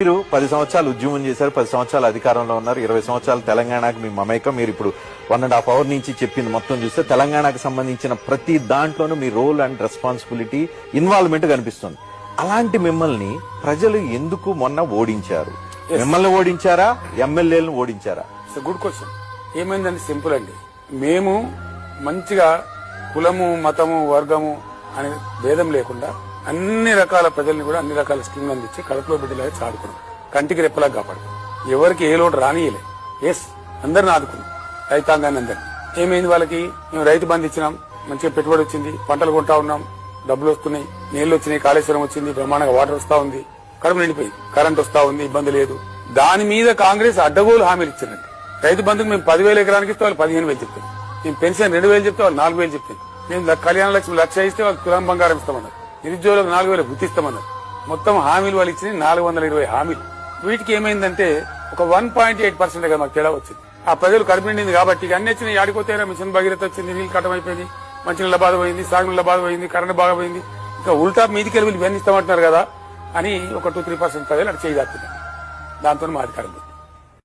మీరు 10 సంవత్సరాలు ఉద్యమం చేశారు, 10 సంవత్సరాలు అధికారంలో ఉన్నారు, 20 సంవత్సరాలు తెలంగాణకు మీ మమేకం. మీరు ఇప్పుడు 1.5 hour నుంచి చెప్పింది మొత్తం చూస్తే తెలంగాణకు సంబంధించిన ప్రతి దాంట్లోనూ మీ రోల్ అండ్ రెస్పాన్సిబిలిటీ, ఇన్వాల్వ్మెంట్ కనిపిస్తుంది. అలాంటి మిమ్మల్ని ప్రజలు ఎందుకు మొన్న ఓడించారు? మిమ్మల్ని ఓడించారా, ఎమ్మెల్యేలను ఓడించారా? Good question. ఏమైందండి, సింపుల్ అండి. మేము మంచిగా కులము, మతము, వర్గము అనే భేదం లేకుండా అన్ని రకాల ప్రజల్ని కూడా అన్ని రకాల స్కీమ్లు అందించి కడుపులో బిడ్డలాగా చాడుకున్నాం. కంటికి రెప్పలా కాపాడు. ఎవరికి ఏ లోటు రానియలే. ఎస్, అందరిని ఆదుకున్నాం, రైతాంగాన్ని అందరినీ. ఏమైంది వాళ్ళకి? మేము రైతు బంధు ఇచ్చినాం, మంచిగా పెట్టుబడి వచ్చింది, పంటలు కొంటా ఉన్నాం, డబ్బులు వస్తున్నాయి, నీళ్లు వచ్చినాయి, కాళేశ్వరం వచ్చింది, బ్రహ్మాండంగా వాటర్ వస్తా ఉంది, కడుపు నిండిపోయింది, కరెంట్ వస్తా ఉంది, ఇబ్బంది లేదు. దాని మీద కాంగ్రెస్ అడ్డగోలు హామీలు ఇచ్చిందండి. రైతు బంధుకు మేము 10,000 ఎకరానికి ఇస్తే వాళ్ళు 15,000 చెప్తారు. మేము పెన్షన్ 2,000 చెప్తే వాళ్ళు 4,000 చెప్తారు. మేము కళ్యాణ లక్ష్మి 1,00,000 ఇస్తే వాళ్ళు తులం బంగారం ఇస్తామన్నారు. నిరుద్యోగులకు 4,000 గుర్తిస్తామన్నారు. మొత్తం హామీలు వాళ్ళు ఇచ్చిన 420 హామీలు. వీటికి ఏమైందంటే ఒక 1.8% మాకు తేడా వచ్చింది. ఆ ప్రజలు కడుపు నిండింది కాబట్టి అన్ని వచ్చినాయి. ఆడిపోతే మిషన్ భగీరథ వచ్చింది, నీళ్ళు కట్టమైపోయింది, మంచినీళ్ళ బాధ పోయింది, సాగునీళ్ళ బాధ పోయింది, కరెంట్ బాగా పోయింది. ఇంకా ఉల్టా మీదికి వెళ్ళి ఇవన్నీ ఇస్తామంటున్నారు కదా అని ఒక 2-3% ప్రజలు అటు చేయగలుగుతున్నారు. దాంతో మా అధికారం